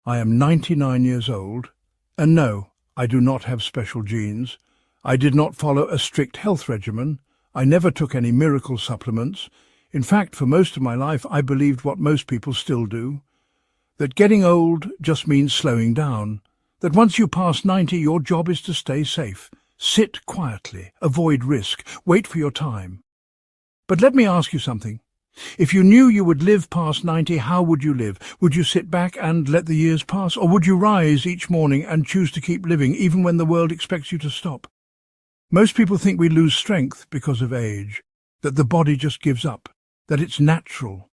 I am 99 years old, and no, I do not have special genes. I did not follow a strict health regimen. I never took any miracle supplements. In fact, for most of my life, I believed what most people still do, that getting old just means slowing down, that once you pass 90, your job is to stay safe, sit quietly, avoid risk, wait for your time. But let me ask you something. If you knew you would live past 90, how would you live? Would you sit back and let the years pass, or would you rise each morning and choose to keep living even when the world expects you to stop? Most people think we lose strength because of age, that the body just gives up, that it's natural.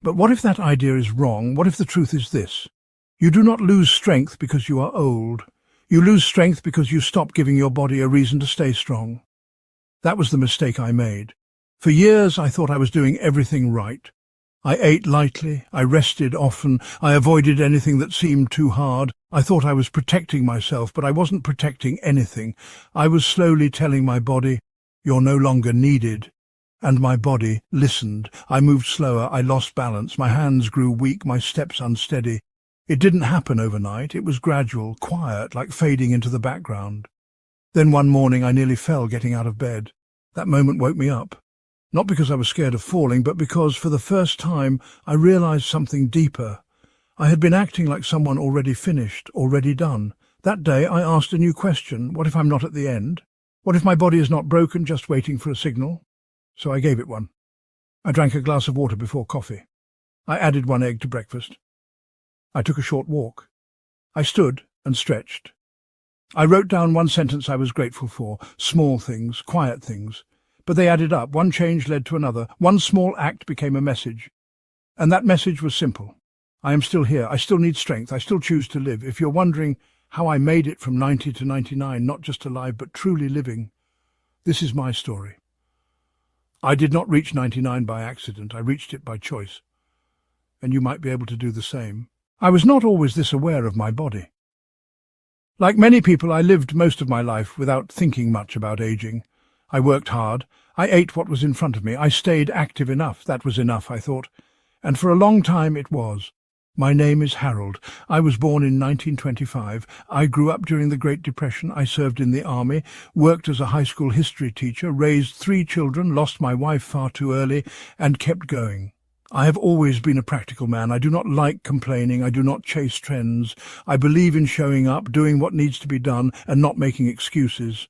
But what if that idea is wrong? What if the truth is this? You do not lose strength because you are old. You lose strength because you stop giving your body a reason to stay strong. That was the mistake I made. For years I thought I was doing everything right. I ate lightly, I rested often, I avoided anything that seemed too hard. I thought I was protecting myself, but I wasn't protecting anything. I was slowly telling my body, "You're no longer needed." And my body listened. I moved slower, I lost balance, my hands grew weak, my steps unsteady. It didn't happen overnight, it was gradual, quiet, like fading into the background. Then one morning I nearly fell getting out of bed. That moment woke me up. Not because I was scared of falling, but because for the first time I realized something deeper. I had been acting like someone already finished, already done. That day I asked a new question. What if I'm not at the end? What if my body is not broken, just waiting for a signal? So I gave it one. I drank a glass of water before coffee. I added 1 egg to breakfast. I took a short walk. I stood and stretched. I wrote down one sentence I was grateful for, small things, quiet things. But they added up. One change led to another. One small act became a message. And that message was simple. I am still here. I still need strength. I still choose to live. If you're wondering how I made it from 90 to 99, not just alive, but truly living, this is my story. I did not reach 99 by accident. I reached it by choice. And you might be able to do the same. I was not always this aware of my body. Like many people, I lived most of my life without thinking much about aging. I worked hard. I ate what was in front of me. I stayed active enough. That was enough, I thought. And for a long time it was. My name is Harold. I was born in 1925. I grew up during the Great Depression. I served in the army, worked as a high school history teacher, raised 3 children, lost my wife far too early, and kept going. I have always been a practical man. I do not like complaining. I do not chase trends. I believe in showing up, doing what needs to be done, and not making excuses.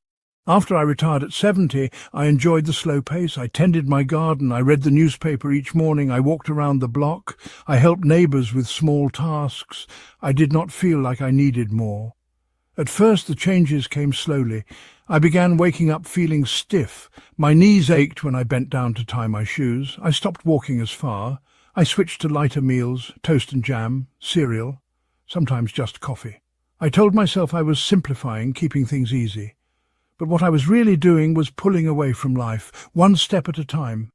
After I retired at 70, I enjoyed the slow pace. I tended my garden. I read the newspaper each morning. I walked around the block. I helped neighbours with small tasks. I did not feel like I needed more. At first, the changes came slowly. I began waking up feeling stiff. My knees ached when I bent down to tie my shoes. I stopped walking as far. I switched to lighter meals, toast and jam, cereal, sometimes just coffee. I told myself I was simplifying, keeping things easy. But what I was really doing was pulling away from life, one step at a time.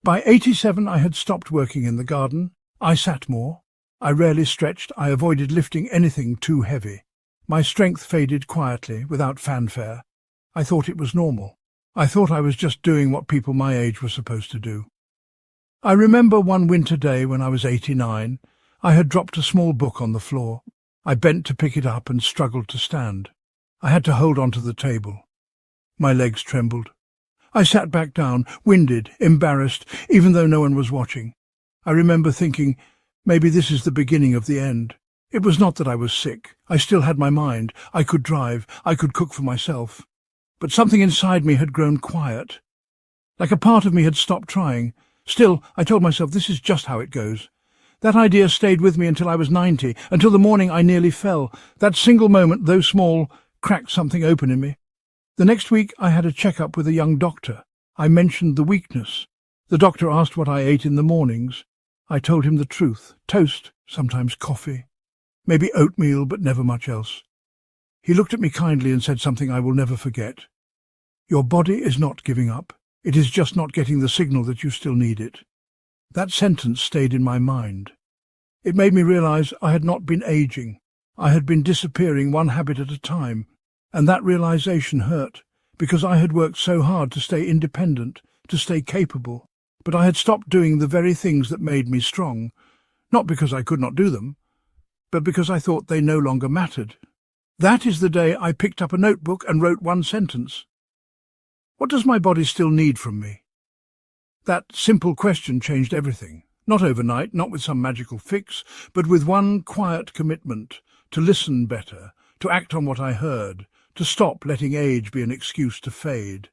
By 87, I had stopped working in the garden. I sat more. I rarely stretched. I avoided lifting anything too heavy. My strength faded quietly, without fanfare. I thought it was normal. I thought I was just doing what people my age were supposed to do. I remember one winter day when I was 89. I had dropped a small book on the floor. I bent to pick it up and struggled to stand. I had to hold onto the table. My legs trembled. I sat back down, winded, embarrassed, even though no one was watching. I remember thinking, maybe this is the beginning of the end. It was not that I was sick. I still had my mind. I could drive. I could cook for myself. But something inside me had grown quiet. Like a part of me had stopped trying. Still, I told myself this is just how it goes. That idea stayed with me until I was 90, until the morning I nearly fell. That single moment, though small, cracked something open in me. The next week I had a check-up with a young doctor. I mentioned the weakness. The doctor asked what I ate in the mornings. I told him the truth. Toast, sometimes coffee. Maybe oatmeal, but never much else. He looked at me kindly and said something I will never forget. Your body is not giving up. It is just not getting the signal that you still need it. That sentence stayed in my mind. It made me realize I had not been aging. I had been disappearing one habit at a time. And that realization hurt, because I had worked so hard to stay independent, to stay capable, but I had stopped doing the very things that made me strong, not because I could not do them, but because I thought they no longer mattered. That is the day I picked up a notebook and wrote one sentence. What does my body still need from me? That simple question changed everything. Not overnight, not with some magical fix, but with one quiet commitment to listen better, to act on what I heard, to stop letting age be an excuse to fade.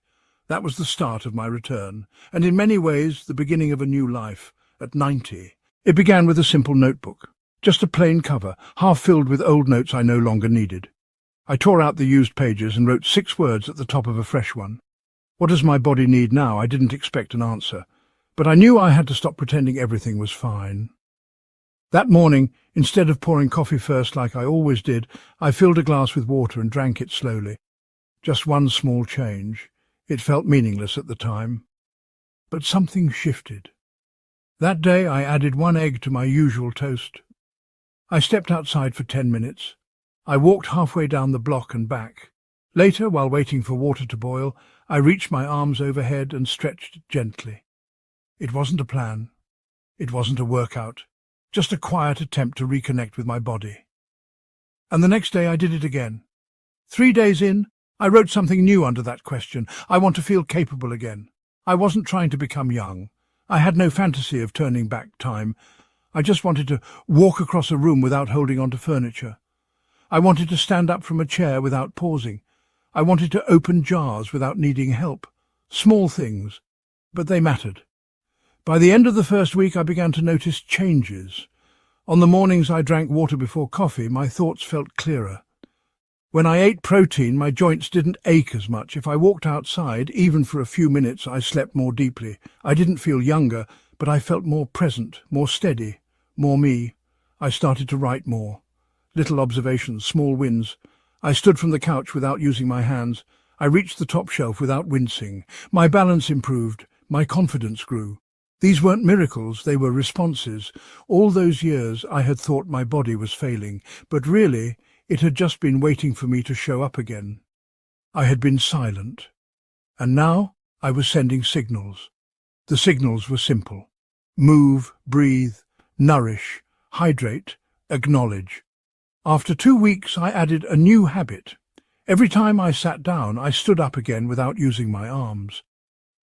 That was the start of my return, and in many ways the beginning of a new life, at 90. It began with a simple notebook, just a plain cover, half filled with old notes I no longer needed. I tore out the used pages and wrote 6 words at the top of a fresh one. What does my body need now? I didn't expect an answer, but I knew I had to stop pretending everything was fine. That morning, instead of pouring coffee first like I always did, I filled a glass with water and drank it slowly. Just one small change. It felt meaningless at the time. But something shifted. That day I added 1 egg to my usual toast. I stepped outside for 10 minutes. I walked halfway down the block and back. Later, while waiting for water to boil, I reached my arms overhead and stretched gently. It wasn't a plan. It wasn't a workout. Just a quiet attempt to reconnect with my body. And the next day I did it again. 3 days in, I wrote something new under that question. I want to feel capable again. I wasn't trying to become young. I had no fantasy of turning back time. I just wanted to walk across a room without holding onto furniture. I wanted to stand up from a chair without pausing. I wanted to open jars without needing help. Small things, but they mattered. By the end of the first week I began to notice changes. On the mornings I drank water before coffee, my thoughts felt clearer. When I ate protein, my joints didn't ache as much. If I walked outside, even for a few minutes, I slept more deeply. I didn't feel younger, but I felt more present, more steady, more me. I started to write more. Little observations, small wins. I stood from the couch without using my hands. I reached the top shelf without wincing. My balance improved. My confidence grew. These weren't miracles, they were responses. All those years I had thought my body was failing, but really it had just been waiting for me to show up again. I had been silent, and now I was sending signals. The signals were simple. Move, breathe, nourish, hydrate, acknowledge. After 2 weeks I added a new habit. Every time I sat down, I stood up again without using my arms.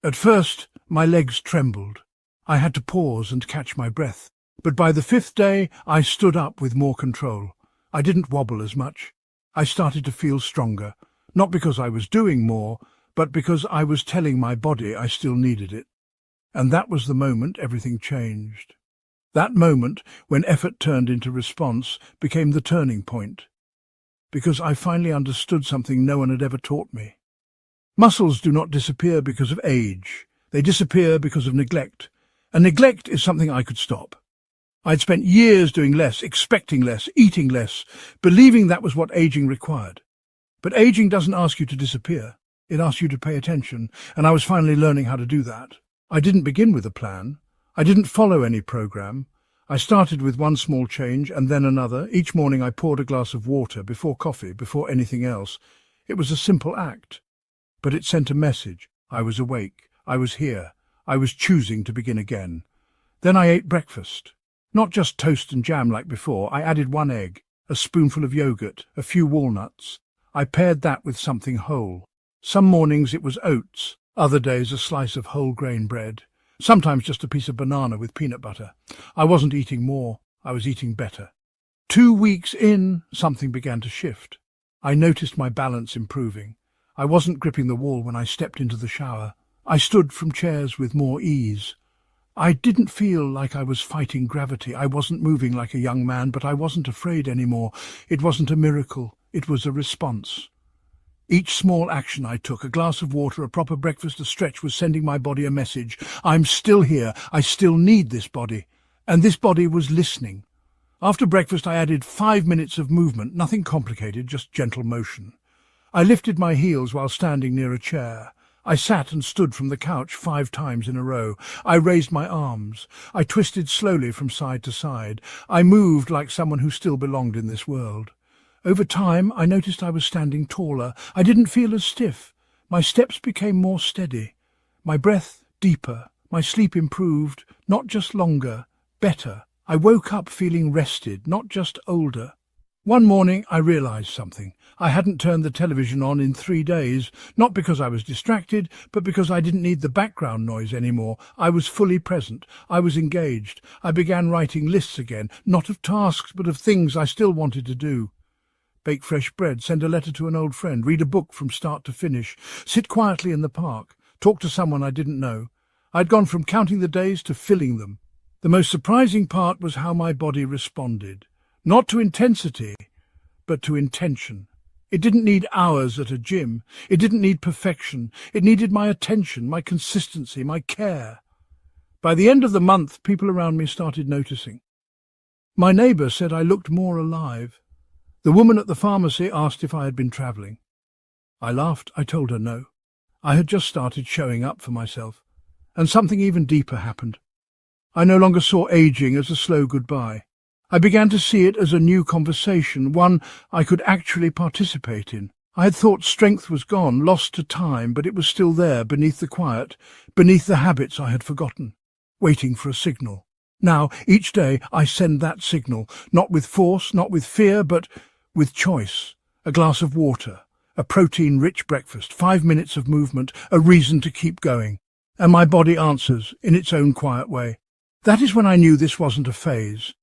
At first, my legs trembled. I had to pause and catch my breath. But by the 5th day, I stood up with more control. I didn't wobble as much. I started to feel stronger, not because I was doing more, but because I was telling my body I still needed it. And that was the moment everything changed. That moment, when effort turned into response, became the turning point. Because I finally understood something no one had ever taught me. Muscles do not disappear because of age. They disappear because of neglect. And neglect is something I could stop. I'd spent years doing less, expecting less, eating less, believing that was what aging required. But aging doesn't ask you to disappear. It asks you to pay attention, and I was finally learning how to do that. I didn't begin with a plan. I didn't follow any program. I started with one small change and then another. Each morning I poured a glass of water before coffee, before anything else. It was a simple act, but it sent a message. I was awake. I was here. I was choosing to begin again. Then I ate breakfast. Not just toast and jam like before. I added 1 egg, a spoonful of yogurt, a few walnuts. I paired that with something whole. Some mornings it was oats, other days a slice of whole grain bread, sometimes just a piece of banana with peanut butter. I wasn't eating more, I was eating better. 2 weeks in, something began to shift. I noticed my balance improving. I wasn't gripping the wall when I stepped into the shower. I stood from chairs with more ease. I didn't feel like I was fighting gravity. I wasn't moving like a young man, but I wasn't afraid anymore. It wasn't a miracle. It was a response. Each small action I took, a glass of water, a proper breakfast, a stretch, was sending my body a message. I'm still here. I still need this body. And this body was listening. After breakfast, I added 5 minutes of movement, nothing complicated, just gentle motion. I lifted my heels while standing near a chair. I sat and stood from the couch 5 times in a row. I raised my arms. I twisted slowly from side to side. I moved like someone who still belonged in this world. Over time, I noticed I was standing taller. I didn't feel as stiff. My steps became more steady. My breath deeper. My sleep improved, not just longer, better. I woke up feeling rested, not just older. One morning I realized something. I hadn't turned the television on in 3 days, not because I was distracted, but because I didn't need the background noise anymore. I was fully present. I was engaged. I began writing lists again, not of tasks, but of things I still wanted to do. Bake fresh bread, send a letter to an old friend, read a book from start to finish, sit quietly in the park, talk to someone I didn't know. I'd gone from counting the days to filling them. The most surprising part was how my body responded. Not to intensity, but to intention. It didn't need hours at a gym. It didn't need perfection. It needed my attention, my consistency, my care. By the end of the month, people around me started noticing. My neighbour said I looked more alive. The woman at the pharmacy asked if I had been travelling. I laughed. I told her no. I had just started showing up for myself. And something even deeper happened. I no longer saw aging as a slow goodbye. I began to see it as a new conversation, one I could actually participate in. I had thought strength was gone, lost to time, but it was still there, beneath the quiet, beneath the habits I had forgotten, waiting for a signal. Now, each day, I send that signal, not with force, not with fear, but with choice. A glass of water, a protein-rich breakfast, 5 minutes of movement, a reason to keep going. And my body answers in its own quiet way. That is when I knew this wasn't a phase.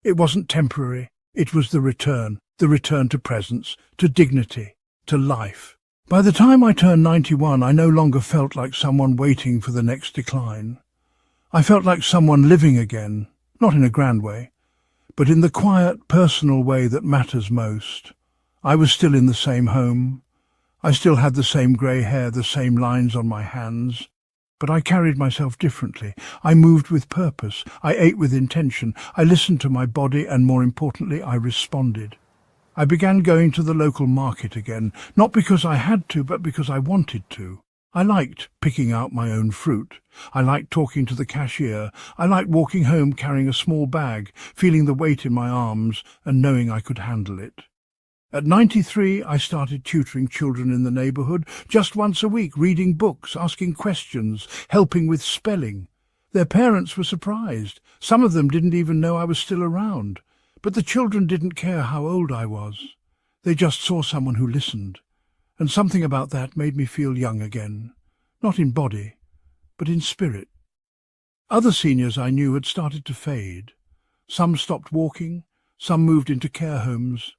It wasn't temporary. It was the return to presence, to dignity, to life. By the time I turned 91, I no longer felt like someone waiting for the next decline. I felt like someone living again, not in a grand way, but in the quiet, personal way that matters most. I was still in the same home. I still had the same grey hair, the same lines on my hands. But I carried myself differently. I moved with purpose. I ate with intention. I listened to my body, and more importantly, I responded. I began going to the local market again, not because I had to, but because I wanted to. I liked picking out my own fruit. I liked talking to the cashier. I liked walking home carrying a small bag, feeling the weight in my arms and knowing I could handle it. At 93, I started tutoring children in the neighbourhood, just once a week, reading books, asking questions, helping with spelling. Their parents were surprised. Some of them didn't even know I was still around. But the children didn't care how old I was. They just saw someone who listened. And something about that made me feel young again. Not in body, but in spirit. Other seniors I knew had started to fade. Some stopped walking, some moved into care homes.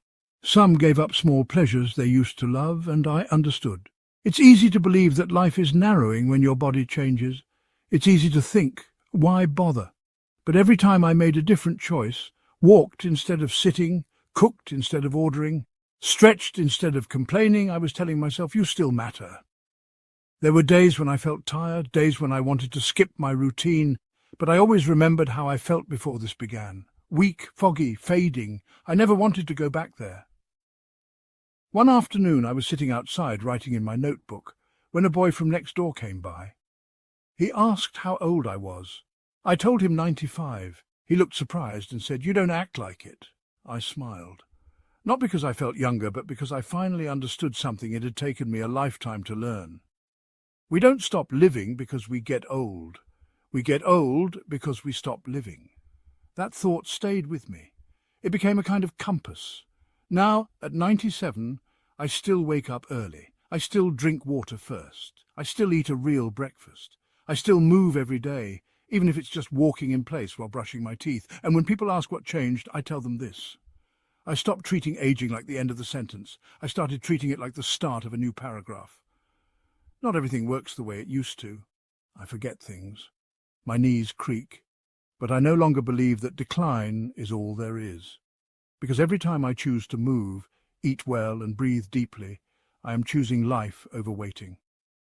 Some gave up small pleasures they used to love, and I understood. It's easy to believe that life is narrowing when your body changes. It's easy to think, why bother? But every time I made a different choice, walked instead of sitting, cooked instead of ordering, stretched instead of complaining, I was telling myself, you still matter. There were days when I felt tired, days when I wanted to skip my routine, but I always remembered how I felt before this began. Weak, foggy, fading. I never wanted to go back there. One afternoon I was sitting outside writing in my notebook when a boy from next door came by. He asked how old I was. I told him 95. He looked surprised and said, "You don't act like it." I smiled. Not because I felt younger, but because I finally understood something it had taken me a lifetime to learn. We don't stop living because we get old. We get old because we stop living. That thought stayed with me. It became a kind of compass. Now, at 97, I still wake up early. I still drink water first. I still eat a real breakfast. I still move every day, even if it's just walking in place while brushing my teeth. And when people ask what changed, I tell them this. I stopped treating aging like the end of the sentence. I started treating it like the start of a new paragraph. Not everything works the way it used to. I forget things. My knees creak. But I no longer believe that decline is all there is. Because every time I choose to move, eat well and breathe deeply, I am choosing life over waiting.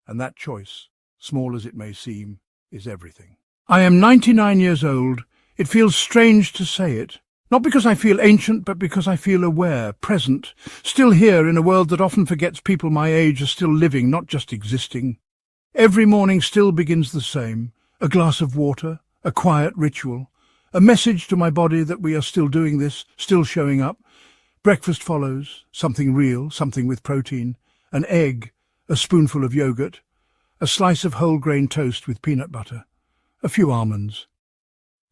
And that choice, small as it may seem, is everything. I am 99 years old. It feels strange to say it. Not because I feel ancient, but because I feel aware, present, still here in a world that often forgets people my age are still living, not just existing. Every morning still begins the same. A glass of water, a quiet ritual, a message to my body that we are still doing this, still showing up. Breakfast follows, something real, something with protein, an egg, a spoonful of yogurt, a slice of whole grain toast with peanut butter, a few almonds.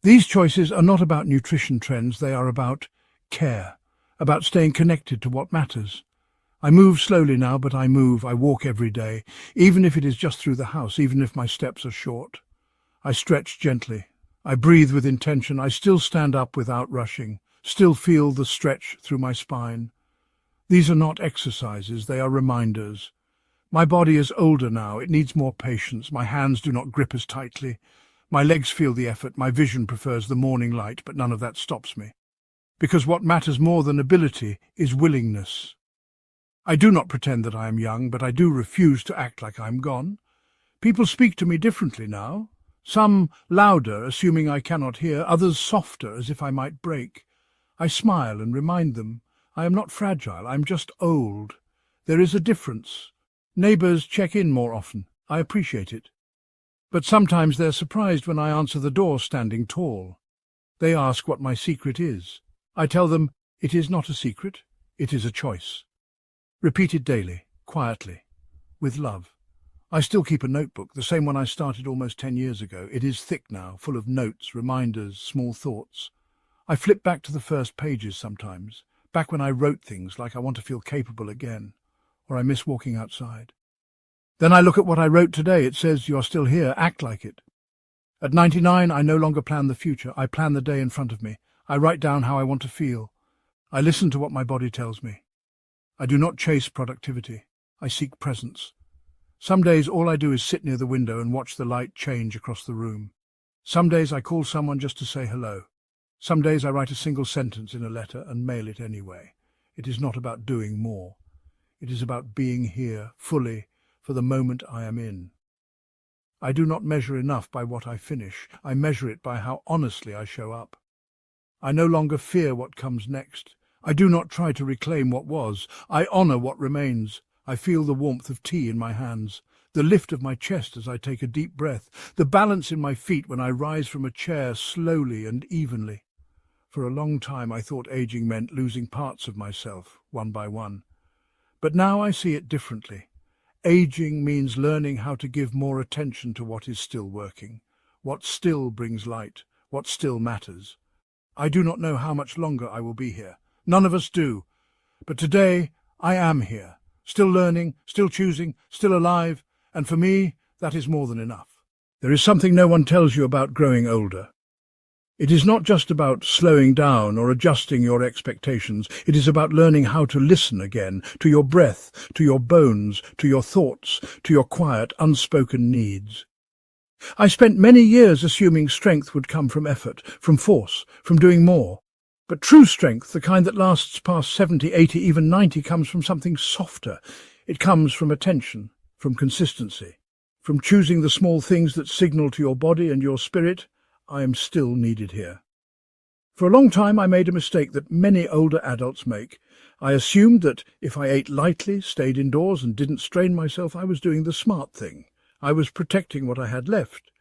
These choices are not about nutrition trends, they are about care, about staying connected to what matters. I move slowly now, but I move, I walk every day, even if it is just through the house, even if my steps are short. I stretch gently. I breathe with intention. I still stand up without rushing, still feel the stretch through my spine. These are not exercises, they are reminders. My body is older now, it needs more patience. My hands do not grip as tightly. My legs feel the effort, my vision prefers the morning light, but none of that stops me. Because what matters more than ability is willingness. I do not pretend that I am young, but I do refuse to act like I'm gone. People speak to me differently now. Some louder, assuming I cannot hear, others softer, as if I might break. I smile and remind them, I am not fragile, I am just old. There is a difference. Neighbours check in more often. I appreciate it. But sometimes they're surprised when I answer the door standing tall. They ask what my secret is. I tell them, it is not a secret, it is a choice. Repeated daily, quietly, with love. I still keep a notebook, the same one I started almost 10 years ago. It is thick now, full of notes, reminders, small thoughts. I flip back to the first pages sometimes, back when I wrote things like I want to feel capable again, or I miss walking outside. Then I look at what I wrote today. It says, you are still here, act like it. At 99, I no longer plan the future. I plan the day in front of me. I write down how I want to feel. I listen to what my body tells me. I do not chase productivity. I seek presence. Some days all I do is sit near the window and watch the light change across the room. Some days I call someone just to say hello. Some days I write a single sentence in a letter and mail it anyway. It is not about doing more. It is about being here, fully, for the moment I am in. I do not measure enough by what I finish. I measure it by how honestly I show up. I no longer fear what comes next. I do not try to reclaim what was. I honour what remains. I feel the warmth of tea in my hands, the lift of my chest as I take a deep breath, the balance in my feet when I rise from a chair slowly and evenly. For a long time I thought aging meant losing parts of myself, one by one. But now I see it differently. Aging means learning how to give more attention to what is still working, what still brings light, what still matters. I do not know how much longer I will be here. None of us do. But today I am here. Still learning, still choosing, still alive, and for me, that is more than enough. There is something no one tells you about growing older. It is not just about slowing down or adjusting your expectations. It is about learning how to listen again, to your breath, to your bones, to your thoughts, to your quiet, unspoken needs. I spent many years assuming strength would come from effort, from force, from doing more. But true strength, the kind that lasts past 70, 80, even 90, comes from something softer. It comes from attention, from consistency, from choosing the small things that signal to your body and your spirit, I am still needed here. For a long time I made a mistake that many older adults make. I assumed that if I ate lightly, stayed indoors and didn't strain myself, I was doing the smart thing. I was protecting what I had left.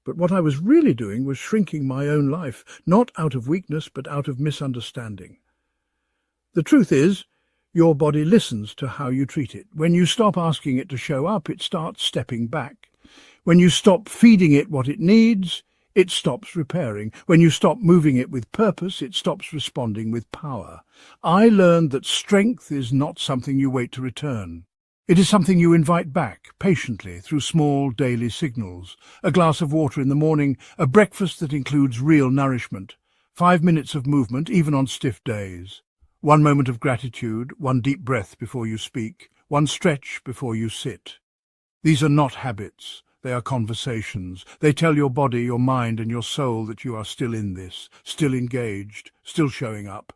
But what I was really doing was shrinking my own life, not out of weakness, but out of misunderstanding. The truth is, your body listens to how you treat it. When you stop asking it to show up, it starts stepping back. When you stop feeding it what it needs, it stops repairing. When you stop moving it with purpose, it stops responding with power. I learned that strength is not something you wait to return. It is something you invite back, patiently, through small daily signals. A glass of water in the morning, a breakfast that includes real nourishment, 5 minutes of movement, even on stiff days. 1 moment of gratitude, 1 deep breath before you speak, 1 stretch before you sit. These are not habits, they are conversations. They tell your body, your mind and your soul that you are still in this, still engaged, still showing up.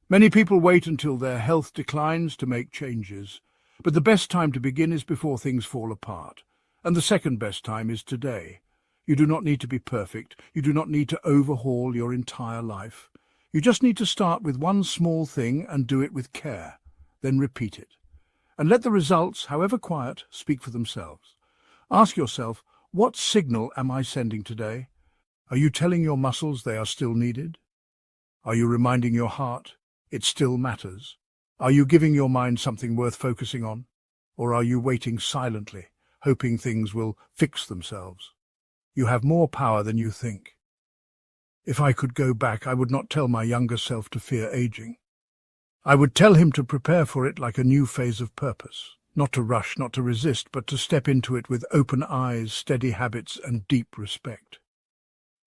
Many people wait until their health declines to make changes. But the best time to begin is before things fall apart. And the second best time is today. You do not need to be perfect. You do not need to overhaul your entire life. You just need to start with one small thing and do it with care. Then repeat it. And let the results, however quiet, speak for themselves. Ask yourself, what signal am I sending today? Are you telling your muscles they are still needed? Are you reminding your heart it still matters? Are you giving your mind something worth focusing on? Or are you waiting silently, hoping things will fix themselves? You have more power than you think. If I could go back, I would not tell my younger self to fear aging. I would tell him to prepare for it like a new phase of purpose, not to rush, not to resist, but to step into it with open eyes, steady habits, and deep respect.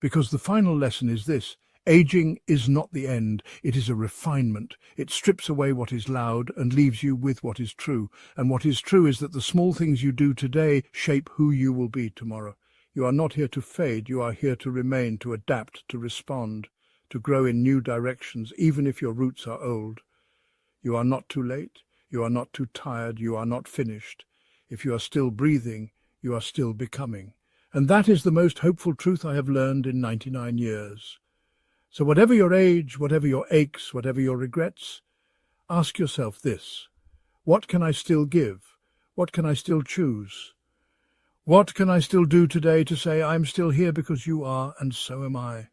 Because the final lesson is this: aging is not the end, it is a refinement. It strips away what is loud and leaves you with what is true. And what is true is that the small things you do today shape who you will be tomorrow. You are not here to fade, you are here to remain, to adapt, to respond, to grow in new directions, even if your roots are old. You are not too late, you are not too tired, you are not finished. If you are still breathing, you are still becoming. And that is the most hopeful truth I have learned in 99 years. So whatever your age, whatever your aches, whatever your regrets, ask yourself this: what can I still give? What can I still choose? What can I still do today to say I'm still here because you are, and so am I?